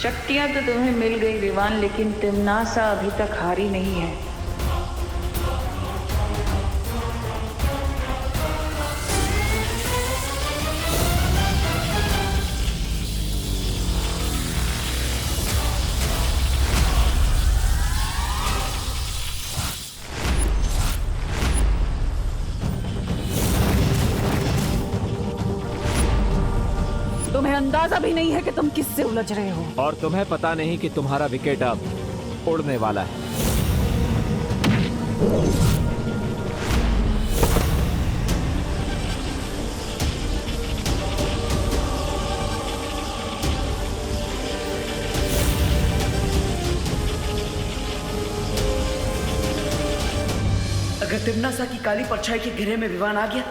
शक्तियां तो तुम्हें मिल गई विवान, लेकिन तिम्नासा अभी तक हारी नहीं है। तुम्हें अंदाजा भी नहीं है कि तुम किससे उलझ रहे हो, और तुम्हें पता नहीं कि तुम्हारा विकेट अब उड़ने वाला है। अगर तिम्नासा की काली परछाई के घेरे में विवान आ गया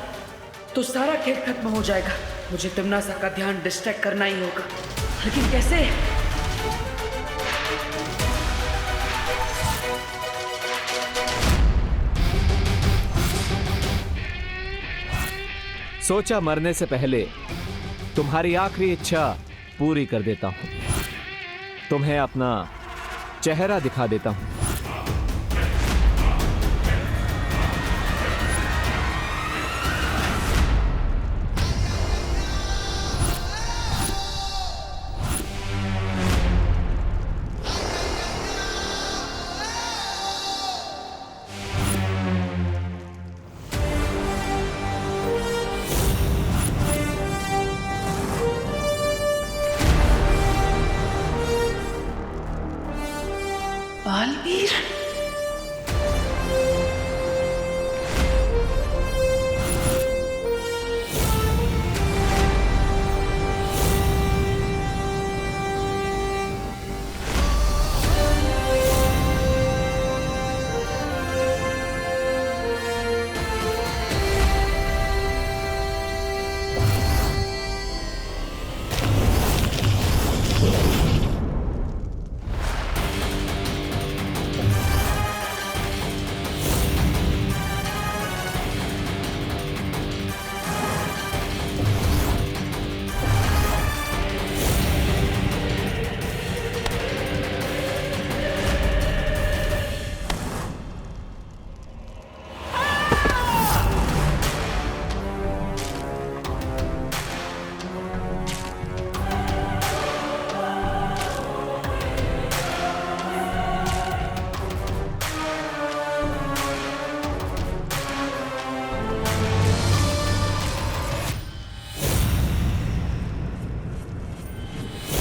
तो सारा खेल खत्म हो जाएगा। मुझे तिम्नासा का ध्यान डिस्ट्रैक्ट करना ही होगा, लेकिन कैसे? सोचा मरने से पहले तुम्हारी आखिरी इच्छा पूरी कर देता हूं। तुम्हें अपना चेहरा दिखा देता हूं। बालवीर,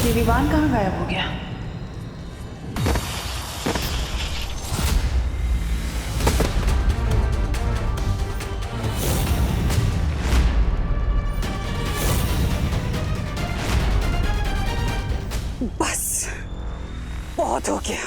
ये विवान कहाँ गायब हो गया? बस बहुत हो गया।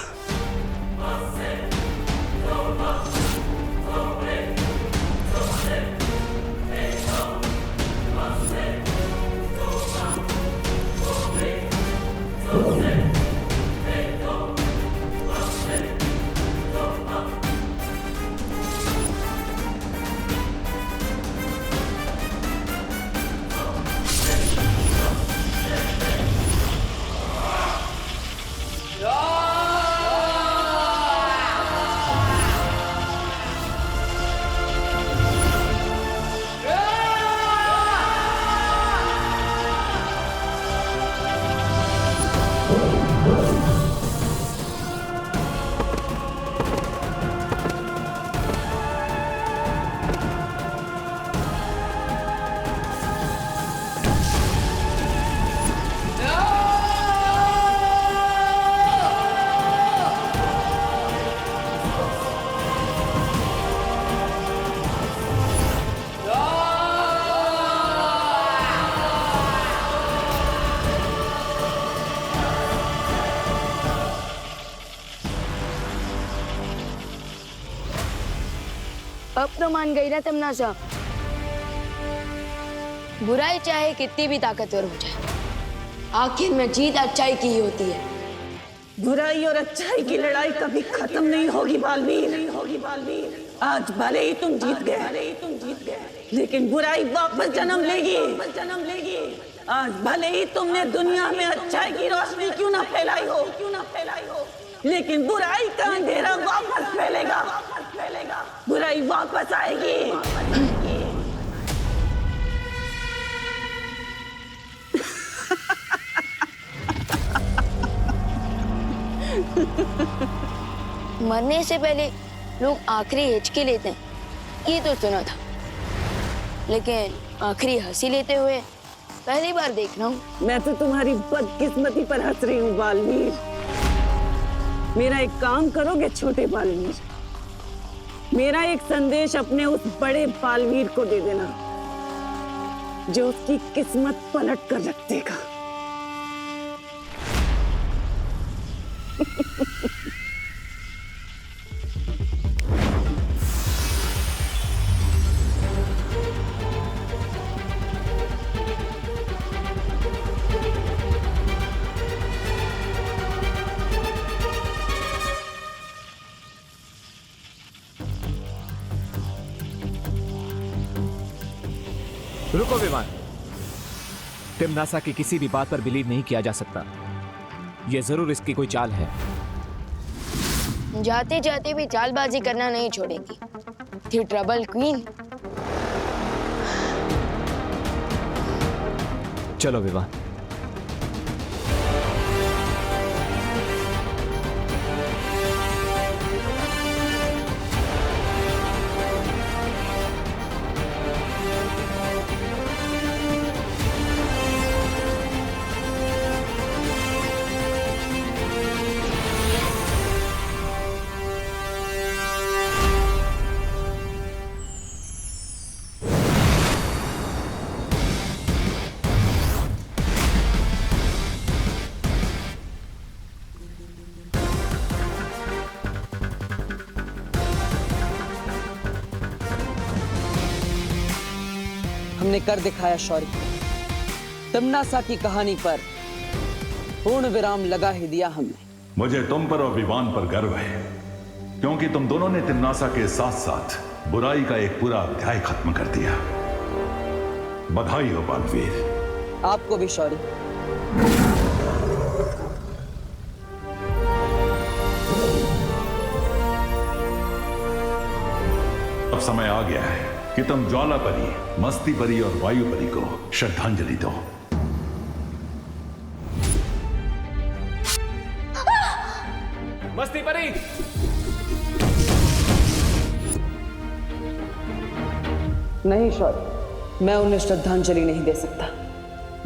अब तो मान गई ना तमन्ना। बुराई चाहे कितनी भी ताकतवर हो जाए, आखिर में जीत अच्छाई की ही होती है। बुराई और अच्छाई की लड़ाई कभी खत्म नहीं होगी बालवीर। आज भले ही तुम जीत गए, लेकिन बुराई वापस जन्म लेगी। आज भले ही तुमने दुनिया में अच्छाई की रोशनी क्यों ना फैलाई हो, लेकिन बुराई का अंधेरा वापस फैलेगा। बुराई वापस आएगी। मरने से पहले लोग आखिरी हिचकी लेते हैं, ये तो सुना था, लेकिन आखिरी हंसी लेते हुए पहली बार देख रहा हूँ। मैं तो तुम्हारी बदकिस्मती पर हंस रही हूँ बालवीर। मेरा एक काम करोगे छोटे बालवीर? मेरा एक संदेश अपने उस बड़े बालवीर को दे देना, जो उसकी किस्मत पलट कर रख देगा। रुको विमान। तिम्नासा की किसी भी बात पर बिलीव नहीं किया जा सकता। यह जरूर इसकी कोई चाल है। जाते जाते भी चालबाजी करना नहीं छोड़ेंगी। थी ट्रबल क्वीन। चलो विमान। हमने कर दिखाया शौर्य। तिम्नासा की कहानी पर पूर्ण विराम लगा ही दिया हमने। मुझे तुम पर और विवान पर गर्व है, क्योंकि तुम दोनों ने तिम्नासा के साथ साथ बुराई का एक पूरा अध्याय खत्म कर दिया। बधाई हो बालवीर। आपको भी शौर्य। अब समय आ गया है कि तुम ज्वाला परी, मस्ती परी और वायु परी को श्रद्धांजलि दो। मस्ती परी। नहीं शौर्य, मैं उन्हें श्रद्धांजलि नहीं दे सकता।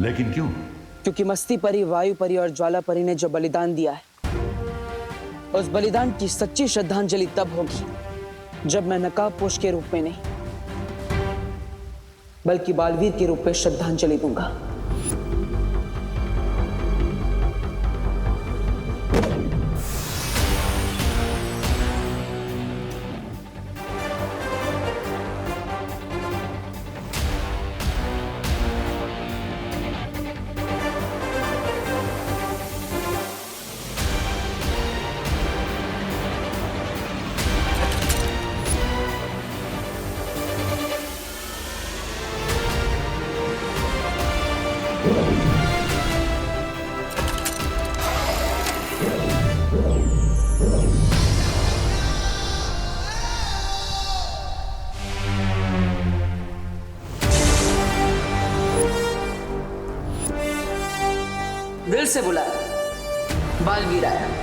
लेकिन क्यों? क्योंकि मस्ती परी, वायु परी और ज्वाला परी ने जो बलिदान दिया है, उस बलिदान की सच्ची श्रद्धांजलि तब होगी जब मैं नकाबपोश के रूप में नहीं, बल्कि बालवीर के रूप में श्रद्धांजलि दूंगा। दिल से बुलाया, बालवीर आया।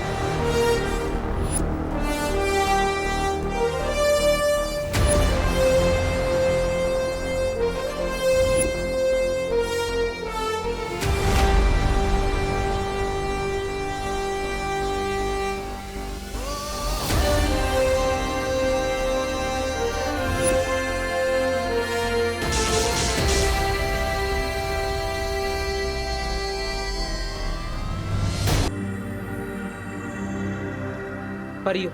परियो,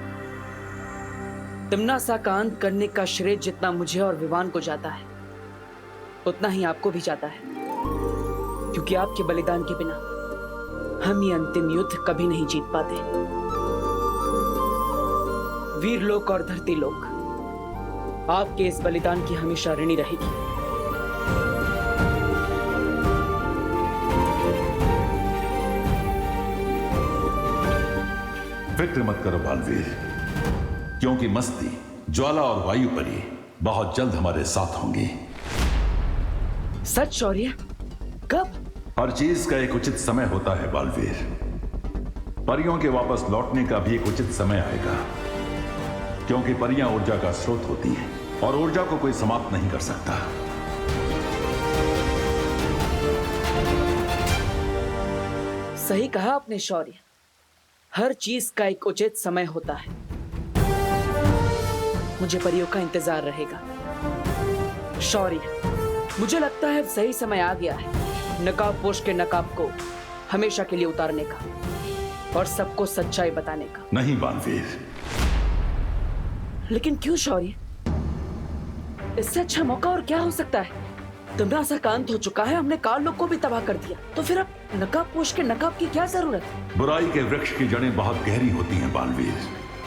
तिम्नासा का अंत करने का श्रेय जितना मुझे और विवान को जाता है, उतना ही आपको भी जाता है, क्योंकि आपके बलिदान के बिना हम ये अंतिम युद्ध कभी नहीं जीत पाते। वीरलोक और धरती लोक आपके इस बलिदान की हमेशा ऋणी रहेगी। फिक्र मत करो बालवीर, क्योंकि मस्ती, ज्वाला और वायु परी बहुत जल्द हमारे साथ होंगी। सच शौर्य? कब? हर चीज का एक उचित समय होता है बालवीर। परियों के वापस लौटने का भी एक उचित समय आएगा, क्योंकि परियां ऊर्जा का स्रोत होती हैं और ऊर्जा को कोई समाप्त नहीं कर सकता। सही कहा आपने शौर्य, हर चीज का एक उचित समय होता है। मुझे परियों का इंतजार रहेगा। शौर्य, मुझे लगता है अब सही समय आ गया है नकाबपोश के नकाब को हमेशा के लिए उतारने का और सबको सच्चाई बताने का। नहीं बालवीर। लेकिन क्यों शौर्य? इससे अच्छा मौका और क्या हो सकता है? तिम्नासा का अंत हो चुका है, हमने काल लोक को भी तबाह कर दिया, तो फिर अब नकाबपोश के नकाब की क्या जरूरत है? बुराई के वृक्ष की जड़ें बहुत गहरी होती हैं बालवीर।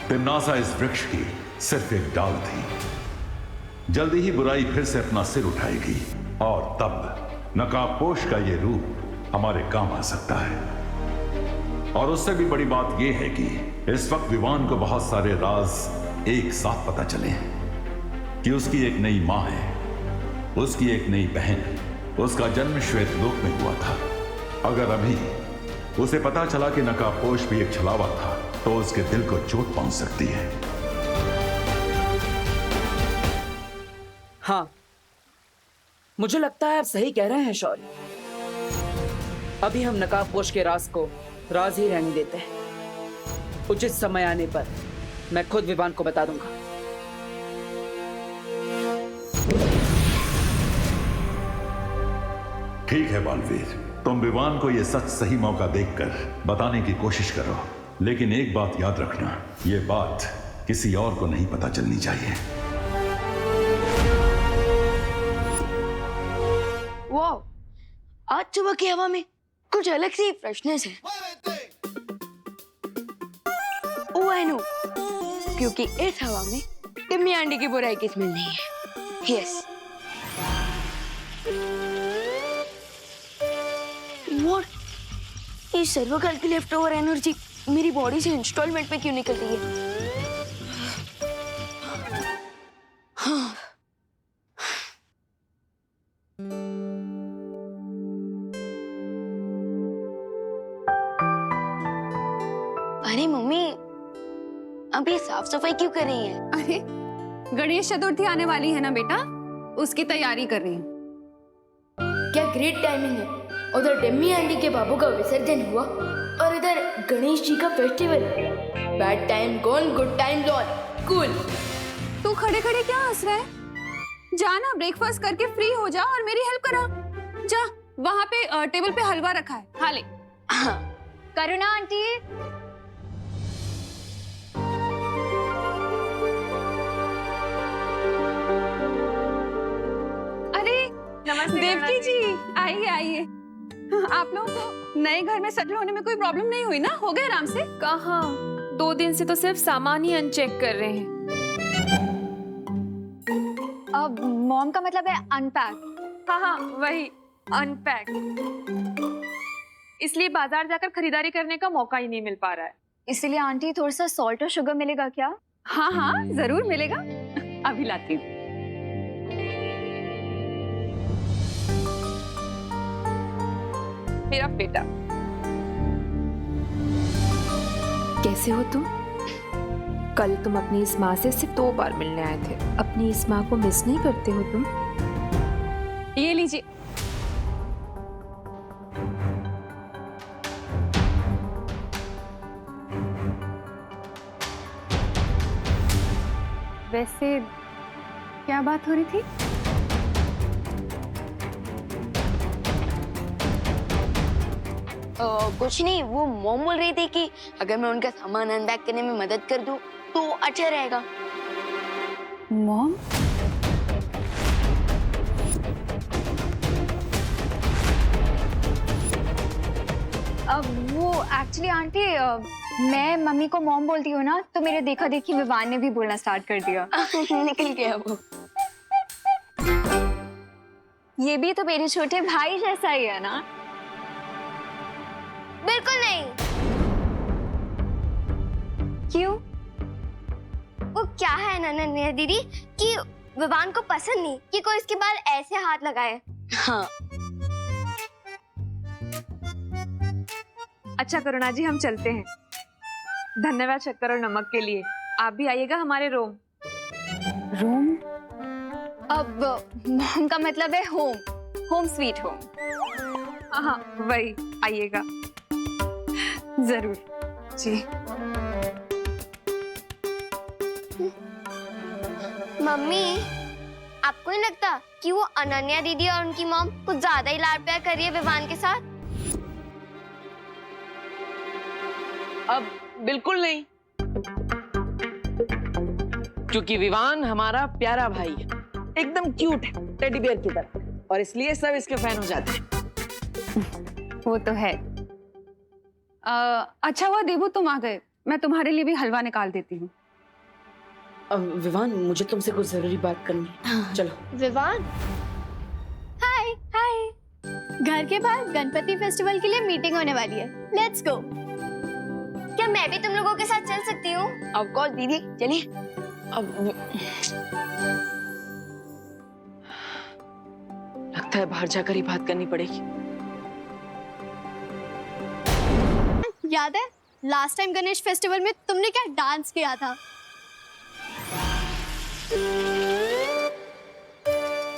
तिम्नासा इस वृक्ष की सिर्फ एक डाल थी। जल्दी ही बुराई फिर से अपना सिर उठाएगी और तब नकाबपोश का ये रूप हमारे काम आ सकता है। और उससे भी बड़ी बात यह है कि इस वक्त विवान को बहुत सारे राज एक साथ पता चले कि उसकी एक नई मां है, उसकी एक नई बहन, उसका जन्म श्वेत लोक में हुआ था। अगर अभी उसे पता चला कि नकाबपोश भी एक छलावा था, तो उसके दिल को चोट पहुंच सकती है। हाँ, मुझे लगता है आप सही कह रहे हैं शौर्य। अभी हम नकाबपोश के राज को राज ही रहने देते हैं। उचित समय आने पर मैं खुद विवान को बता दूंगा। ठीक है बालवीर, तुम विवान को यह सच सही मौका देखकर बताने की कोशिश करो, लेकिन एक बात याद रखना, यह बात किसी और को नहीं पता चलनी चाहिए। वाह, आज सुबह की हवा में कुछ अलग सी फ्रेशनेस है। ओह आई नो, क्योंकि इस हवा में टिम्मी आंटी की बुराई की स्मेल नहीं है। यस। व्हाट? ये सर्वकाल की लेफ्ट ओवर एनर्जी मेरी बॉडी से इंस्टॉलमेंट में क्यों निकल रही है? हाँ। अरे मम्मी, अब ये साफ सफाई क्यों कर रही हैं? अरे गणेश चतुर्थी आने वाली है ना बेटा, उसकी तैयारी कर रही हूँ। क्या ग्रेट टाइमिंग है। उधर टिम्मी आंटी के बाबू का विसर्जन हुआ और इधर गणेश जी का festival. Bad time gone, good time lawn. Cool. तू खड़े खड़े क्या हंस रहा है? जा ना, ब्रेकफास्ट करके फ्री हो जा और मेरी हेल्प करा। जा, वहाँ पे टेबल पे हलवा रखा है, खा ले। हाँ। करुणा आंटी। नमस्ते देवकी जी, आइए आइए। आप लोगों को नए घर में सेटल होने में कोई प्रॉब्लम नहीं हुई ना? हो गए आराम से? कहाँ, 2 दिन से तो सिर्फ सामान ही अनचेक कर रहे हैं। अब मॉम का मतलब है अनपैक। हाँ हाँ वही, अनपैक। इसलिए बाजार जाकर खरीदारी करने का मौका ही नहीं मिल पा रहा है। इसीलिए आंटी थोड़ा सा सॉल्ट और शुगर मिलेगा क्या? हाँ हाँ जरूर मिलेगा, अभी लाती हूँ। मेरा बेटा, कैसे हो तुम? कल तुम अपनी इस माँ से सिर्फ 2 बार मिलने आए थे। अपनी इस माँ को मिस नहीं करते हो तुम? ये लीजिए। वैसे क्या बात हो रही थी? कुछ नहीं, वो मॉम बोल रही थी कि अगर मैं उनका सामान अनपैक करने में मदद कर दूं तो अच्छा रहेगा। मॉम? अब वो एक्चुअली आंटी मैं मम्मी को मॉम बोलती हूँ ना, तो मेरे देखा देखी विवान ने भी बोलना स्टार्ट कर दिया। निकल गया वो। ये भी तो मेरे छोटे भाई जैसा ही है ना? बिल्कुल नहीं। क्यों? वो क्या है नन्या दीदी कि विवान को पसंद नहीं कि कोई इसके बाल ऐसे हाथ लगाए। हाँ। अच्छा करुणा जी, हम चलते हैं। धन्यवाद शक्कर और नमक के लिए। आप भी आइएगा हमारे रोम। रूम? अब मॉम का मतलब है होम, होम स्वीट होम। हाँ वही, आइएगा जरूर जी। मम्मी, आपको नहीं लगता कि वो अनन्या दीदी और उनकी मॉम कुछ ज्यादा ही लाड प्यार कर रही है विवान के साथ? अब बिल्कुल नहीं, क्योंकि विवान हमारा प्यारा भाई है, एकदम क्यूट है, टेडी बियर की तरह, और इसलिए सब इसके फैन हो जाते हैं। वो तो है। अच्छा हुआ देवू तुम आ गए, मैं तुम्हारे लिए भी हलवा निकाल देती हूँ। विवान, मुझे तुमसे कुछ जरूरी बात करनी है। चलो। विवान, हाय हाय। घर के बाहर गणपति फेस्टिवल के लिए मीटिंग होने वाली है, लेट्स गो। क्या मैं भी तुम लोगों के साथ चल सकती हूँ? ऑफ कोर्स दीदी, चलिए। अब लगता है बाहर जाकर ही बात करनी पड़ेगी। याद है लास्ट टाइम गणेश फेस्टिवल में तुमने क्या डांस किया था?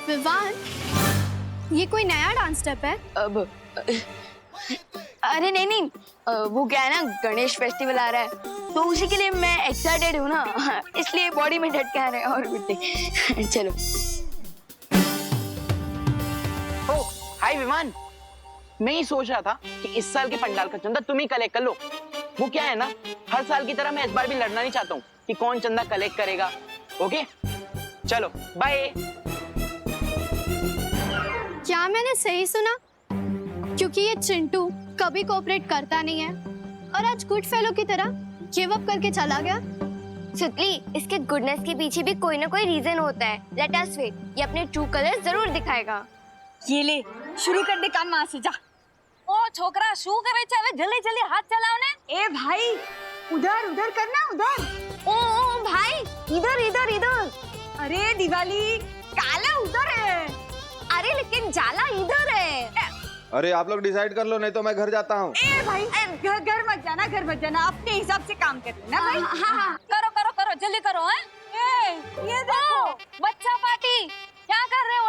विवान, ये कोई नया डांस स्टेप है? अब अरे नहीं नहीं, वो क्या है ना, गणेश फेस्टिवल आ रहा है तो उसी के लिए मैं एक्साइटेड हूँ ना, इसलिए बॉडी में झटके आ रहे हैं और कुछ नहीं। चलो। ओ हाय विमान, मैं ही सोच रहा था कि इस साल के पंडाल का चंदा तुम ही कलेक्ट कर लो। वो क्या है ना, हर साल की तरह मैं इस बार भी लड़ना नहीं चाहता हूँ कि कौन चंदा कलेक्ट करेगा। ओके चलो बाय। क्या मैंने सही सुना? क्योंकि ये चिंटू कभी कोऑपरेट करता नहीं है और आज गुड फेलो की तरह गिव अप करके चला गया। सुतली, इसके गुडनेस के पीछे भी कोई ना कोई रीजन होता है। लेट अस वेट, ये अपने ट्रू कलर जरूर दिखाएगा। ये ले, शुरू कर दे काम वहां से, जा। ओ छोकरा, शू करे छे? जल्दी जल्दी हाथ चलाओ ने। ए भाई, उधर उधर करना, उधर। ओ भाई, इधर इधर इधर। अरे दिवाली, काला उधर है। अरे लेकिन जाला इधर है। अरे आप लोग डिसाइड कर लो, नहीं तो मैं घर जाता हूँ। ए भाई, घर मत जाना, घर मत जाना, अपने हिसाब से काम कर लेना भाई। हाँ, करो करो करो, जल्दी करो। ये देखो, बच्चा पार्टी क्या कर रहे हो?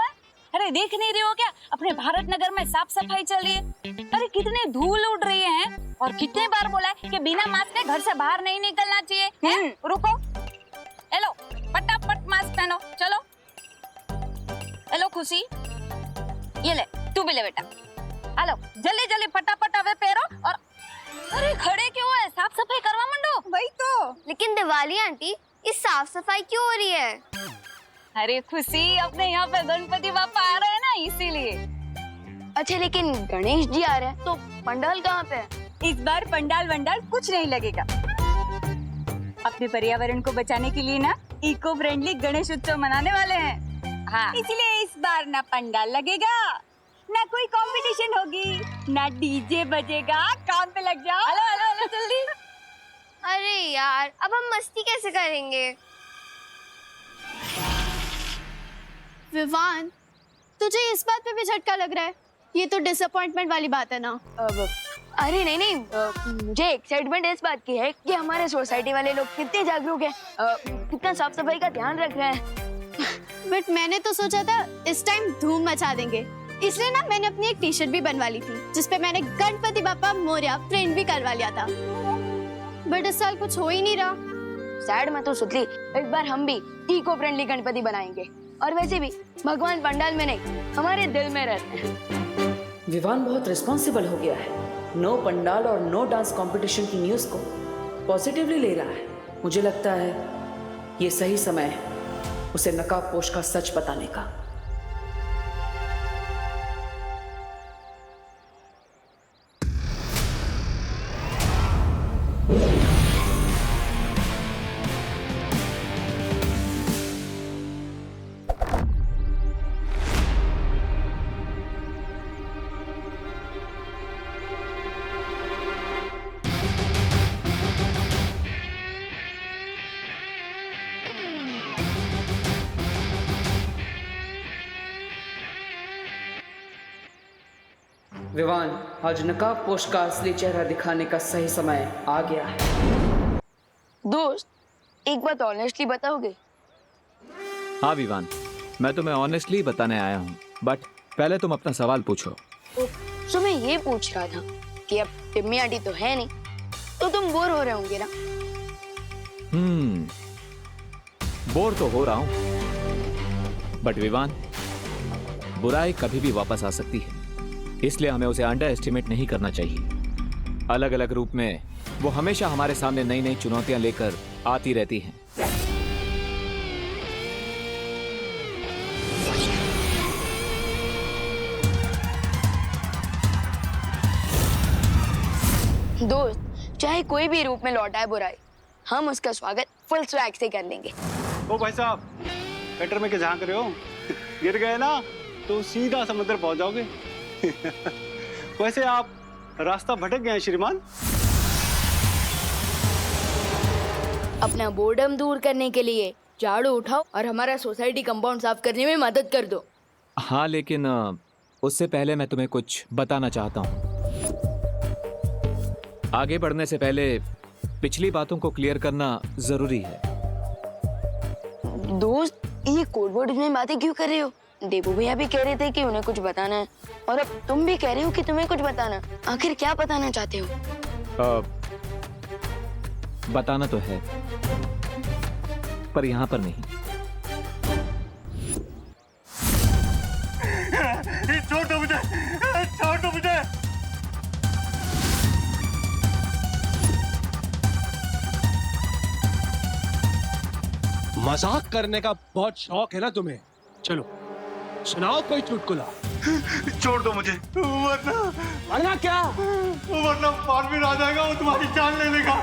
अरे देख नहीं रहे हो क्या, अपने भारत नगर में साफ सफाई चल रही है। अरे कितने धूल उड़ रही है, और कितने बार बोला है कि बिना मास्क के घर से बाहर नहीं निकलना चाहिए। रुको, हेलो, फटाफट मास्क पहनो, चलो। हेलो खुशी, ये ले, तू भी ले बेटा। हेलो, जल्दी जल्दी फटाफट अबे पैरो। और अरे खड़े क्यों है, साफ सफाई करवा मंडो। वही तो। लेकिन दिवाली आंटी, इस साफ सफाई क्यों हो रही है? अरे खुशी, अपने यहाँ पे गणपति बापा आ रहे हैं ना, इसीलिए। अच्छा, लेकिन गणेश जी आ रहे हैं तो पंडाल कहाँ पे है? इस बार पंडाल वंडाल कुछ नहीं लगेगा। अपने पर्यावरण को बचाने के लिए ना इको फ्रेंडली गणेश उत्सव मनाने वाले हैं। हाँ, इसलिए इस बार ना पंडाल लगेगा, ना कोई कंपटीशन होगी, ना डीजे बजेगा। काम पे लग जाओ। हेलो हेलो हेलो, जल्दी। अरे यार, अब हम मस्ती कैसे करेंगे? विवान, तुझे इस बात पे भी झटका लग रहा है? ये तो डिसअपॉइंटमेंट वाली बात है ना? अरे नहीं नहीं, मुझे एक्साइटमेंट इस बात की है कि हमारे सोसाइटी वाले लोग कितने जागरूक हैं, कितना साफ सफाई का ध्यान रख रहे हैं। बट मैंने तो सोचा था इस टाइम धूम मचा देंगे, इसलिए ना मैंने अपनी एक टी शर्ट भी बनवा ली थी जिसपे मैंने गणपति बापा मोरया प्रिंट भी करवा लिया था। बट इस साल कुछ हो ही नहीं रहा। सैड मत हो सुतली, इस बार हम भी इको फ्रेंडली गणपति बनाएंगे। और वैसे भी भगवान पंडाल में नहीं, हमारे दिल में रहते हैं। विवान बहुत रिस्पॉन्सिबल हो गया है, नो पंडाल और नो डांस कंपटीशन की न्यूज़ को पॉजिटिवली ले रहा है। मुझे लगता है ये सही समय है उसे नकाबपोश का सच बताने का। विवान, आज नकाबपोश का असली चेहरा दिखाने का सही समय आ गया है। दोस्त, एक बात ऑनेस्टली बताओगे? हाँ विवान, मैं तुम्हें ऑनेस्टली बताने आया हूँ, बट पहले तुम अपना सवाल पूछो। तो मैं ये पूछ रहा था कि अब टिम्मी आंटी तो है नहीं, तो तुम बोर हो रहे होंगे ना? बोर तो हो रहा हूँ, बट विवान, बुराई कभी भी वापस आ सकती है, इसलिए हमें उसे अंडर एस्टिमेट नहीं करना चाहिए। अलग अलग रूप में वो हमेशा हमारे सामने नई नई चुनौतियां लेकर आती रहती हैं। दोस्त, चाहे कोई भी रूप में लौट आए बुराई, हम उसका स्वागत फुल स्वैग से कर लेंगे। ओ भाई साहब, कटर में क्या झांक रहे हो? गिर गए ना तो सीधा समुद्र पहुंच जाओगे। वैसे आप रास्ता भटक गए हैं श्रीमान। अपना बोर्डम दूर करने के लिए झाड़ू उठाओ और हमारा सोसाइटी कंपाउंड साफ करने में मदद कर दो। हाँ, लेकिन उससे पहले मैं तुम्हें कुछ बताना चाहता हूँ। आगे बढ़ने से पहले पिछली बातों को क्लियर करना जरूरी है। दोस्त, ये कोड वर्ड में बातें क्यों कर रहे हो? देबू भैया भी कह रहे थे कि उन्हें कुछ बताना है, और अब तुम भी कह रहे हो कि तुम्हें कुछ बताना। आखिर क्या बताना चाहते हो? बताना तो है, पर यहाँ पर नहीं। छोड़ दो मुझे, छोड़ दो मुझे। मजाक करने का बहुत शौक है ना तुम्हें? चलो सुनाओ कोई चुटकुला। छोड़ दो मुझे, वरना क्या? वरना बालवीर आ जाएगा, वो तुम्हारी जान ले लेगा।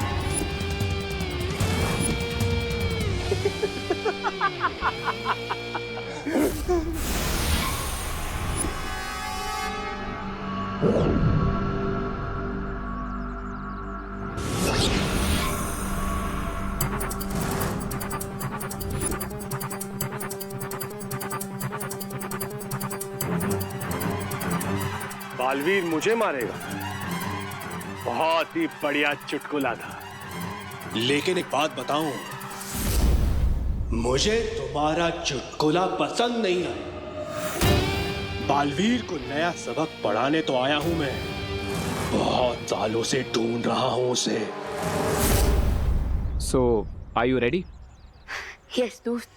बालवीर मुझे मारेगा? बहुत ही बढ़िया चुटकुला था। लेकिन एक बात बताऊं, मुझे तुम्हारा चुटकुला पसंद नहीं है। बालवीर को नया सबक पढ़ाने तो आया हूं मैं, बहुत सालों से ढूंढ रहा हूं उसे। सो आर यू रेडी? यस दोस्त।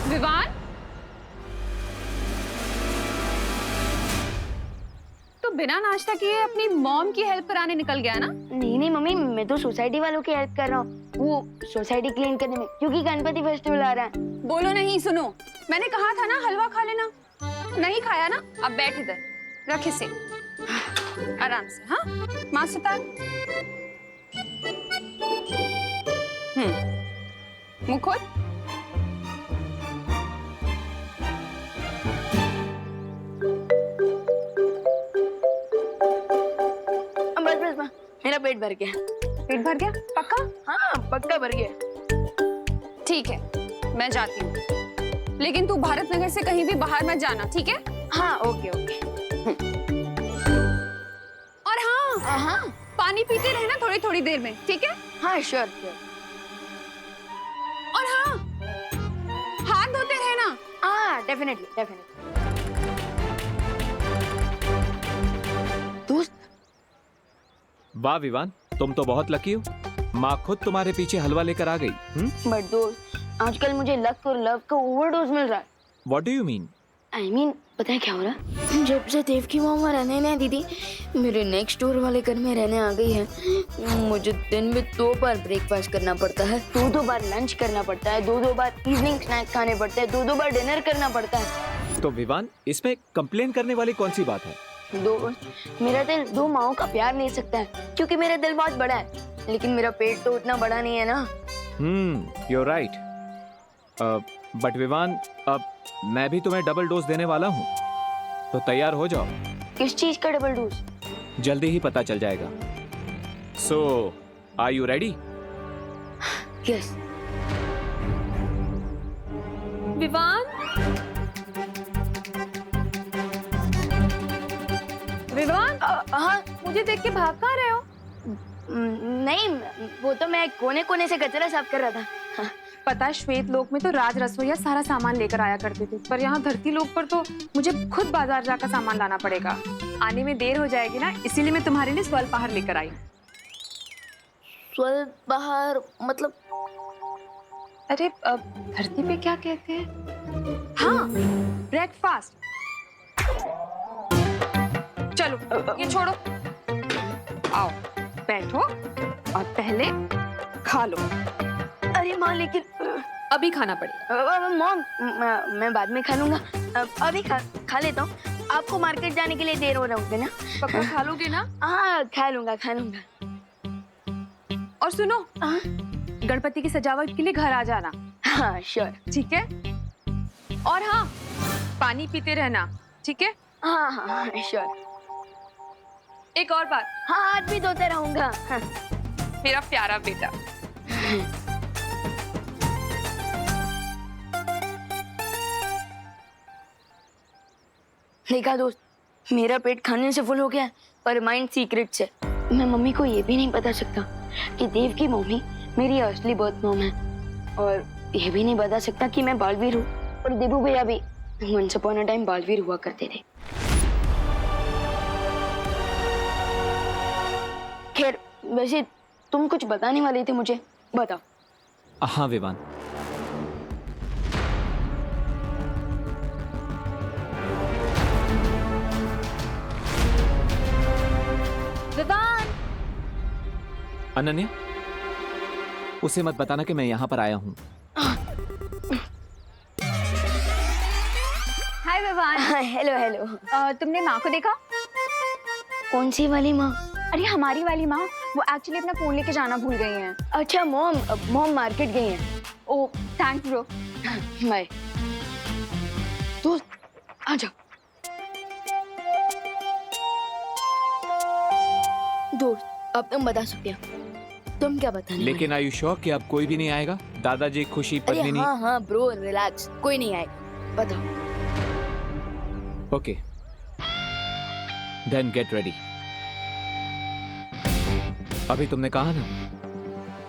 विवान, तो बिना नाश्ता किए अपनी मॉम की हेल्प कराने निकल गया ना? नहीं मम्मी, मैं तो सोसाइटी वालों की हेल्प कर रहा हूँ, वो सोसाइटी क्लीन करने में, क्योंकि गणपति फेस्टिवल आ रहा है। बोलो नहीं, सुनो, मैंने कहा था ना हलवा खा लेना। नहीं खाया ना? अब बैठ इधर, रख इसे आराम से। हाँ, माँ सुतार। मुंह खोल। बस मेरा पेट भर गया। पेट भर गया? पक्का? हाँ पक्का भर गया। ठीक है, मैं जाती हूँ, लेकिन तू भारत नगर से कहीं भी बाहर मत जाना, ठीक है? हाँ ओके ओके। और हाँ, पानी पीते रहना थोड़ी थोड़ी देर में, ठीक है? हाँ श्योर श्योर। और हाँ, हाथ धोते रहना। हाँ डेफिनेटली डेफिनेटली। दोस्त, वाह विवान, तुम तो बहुत लकी हो। माँ खुद तुम्हारे पीछे हलवा लेकर आ गई। बट दोस्त, आजकल मुझे लक और लव का ओवरडोज मिल रहा है। What do you mean? I mean, पता है क्या हो रहा है? जब से देव की माँ रहने नहीं दीदी मेरे नेक्स्ट डोर वाले घर में रहने आ गई है, मुझे दिन में 2 बार ब्रेकफास्ट करना पड़ता है, 2 बार लंच करना पड़ता है, 2 बार इवनिंग स्नैक्स खाने पड़ते हैं, 2 बार डिनर करना पड़ता है। तो विवान, इसमें कंप्लेन करने वाली कौन सी बात है? दोस्त, मेरा दिल 2 माओं का प्यार ले सकता है क्योंकि मेरा दिल बहुत बड़ा है, लेकिन मेरा पेट तो उतना बड़ा नहीं है ना। you're right. बट विवान, अब मैं भी तुम्हें डबल डोज देने वाला हूँ, तो तैयार हो जाओ। किस चीज का डबल डोज? जल्दी ही पता चल जाएगा। So, are you ready? Yes. Vivaan, Vivaan, हाँ, मुझे देख के भाग कहाँ रहे हो? नहीं, वो तो मैं कोने से कचरा साफ कर रहा था। हाँ। पता है, श्वेत लोक में तो राज रसोइया सारा सामान लेकर आया करते थे, पर यहाँ धरती लोक पर तो मुझे खुद बाजार जाकर सामान लाना पड़ेगा। आने में देर हो जाएगी ना, इसीलिए मैं तुम्हारे लिए स्वल्पाहार लेकर आई। स्वल्पाहार मतलब? अरे धरती पे क्या कहते हैं? हाँ, ब्रेकफास्ट। चलो ये छोड़ो, आओ बैठो और पहले खा लो। अरे माँ, लेकिन अभी खाना पड़ेगा। मॉम, मैं बाद में खा लूंगा, अभी खा लेता हूँ। आपको मार्केट जाने के लिए देर हो रहा होगा ना? पक्का खा लोगे ना? हाँ, खा लूंगा। और सुनो, गणपति की सजावट के लिए घर आ जाना। हाँ श्योर। ठीक है, और हाँ, पानी पीते रहना, ठीक है? हाँ श्योर। एक और बात, हाँ, हाथ भी धोते रहूंगा। हाँ। मेरा प्यारा बेटा। देखा दोस्त, मेरा पेट खाने से फुल हो गया है, पर माइंड सीक्रेट से। मैं मम्मी को ये भी नहीं बता सकता कि देव की मम्मी मेरी असली बर्थ मॉम है, और ये भी नहीं बता सकता कि मैं बालवीर हूँ, और देबू भैया भी once upon a time Baalveer हुआ करते थे। खैर, वैसे तुम कुछ बताने वाले थे मुझे, बताओ। हाँ विवान, विवान। अनन्या, उसे मत बताना कि मैं यहाँ पर आया हूँ। हाय विवान। हेलो। तुमने माँ को देखा? कौन सी वाली माँ? अरे हमारी वाली माँ, वो एक्चुअली अपना फोन लेके जाना भूल गई हैं। अच्छा, मॉम मार्केट गई हैं। ओह थैंक्स ब्रो। बाय। दोस्त आ जाओ। दोस्त, अब तुम बता सकते हो, तुम क्या बताने? लेकिन आर यू श्योर कि अब कोई भी नहीं आएगा? दादाजी, खुशी, अरे पत्नी? हाँ ब्रो, रिलैक्स, कोई नहीं आएगा, बताओ। Okay, then get ready. अभी तुमने कहा ना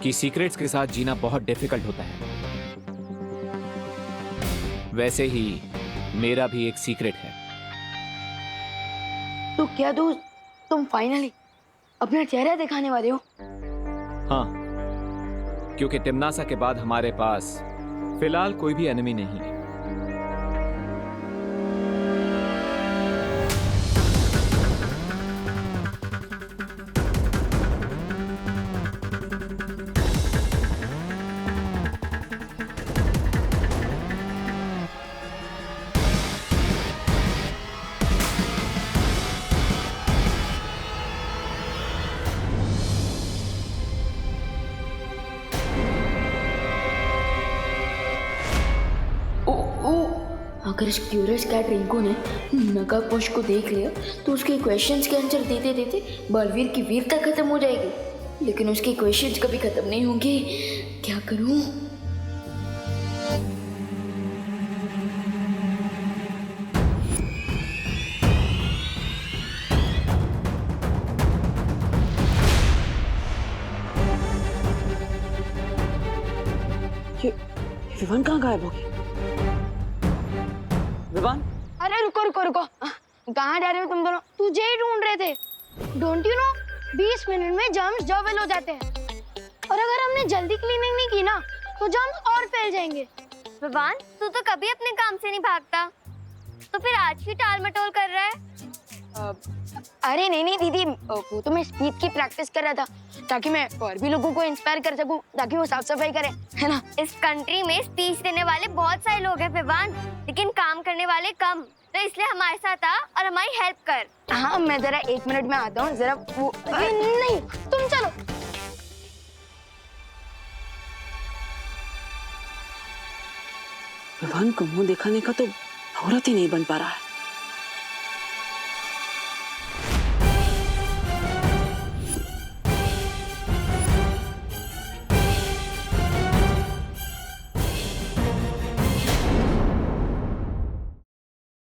कि सीक्रेट्स के साथ जीना बहुत डिफिकल्ट होता है, वैसे ही मेरा भी एक सीक्रेट है। तो क्या दोस्त, तुम फाइनली अपना चेहरा दिखाने वाले हो? हाँ, क्योंकि तिम्नासा के बाद हमारे पास फिलहाल कोई भी एनिमी नहीं है। अगर इस क्यूरियस कैट रिंकू ने नकाबपोश को देख लिया तो उसके क्वेश्चंस के आंसर देते देते बलवीर की वीरता खत्म हो जाएगी, लेकिन उसके क्वेश्चंस कभी खत्म नहीं होंगे। क्या करूं? विवान कहाँ गायब हो गई? विवान? अरे रुको, कहाँ जा रहे हो तुम दोनों? तुझे ही ढूंढ रहे थे। डोंट यू नो 20 मिनट में जर्म्स जॉवेल हो जाते हैं और अगर हमने जल्दी क्लीनिंग नहीं की ना तो जर्म्स और फैल जाएंगे। विवान, तू तो कभी अपने काम से नहीं भागता, तो फिर आज भी टाल मटोल कर रहा है? अरे नहीं दीदी, वो तो मैं स्पीच की प्रैक्टिस कर रहा था ताकि मैं और भी लोगों को इंस्पायर कर सकूं, ताकि वो साफ सफाई करें, है ना। इस कंट्री में स्पीच देने वाले बहुत सारे लोग हैं विवान, लेकिन काम करने वाले कम, तो इसलिए हमारे साथ आ और हमारी हेल्प कर। हाँ, मैं जरा 1 मिनट में आता हूँ, जरा वो नहीं, तुम चलो। विवान को मुंह दिखाने का तो औरत ही नहीं बन पा रहा है।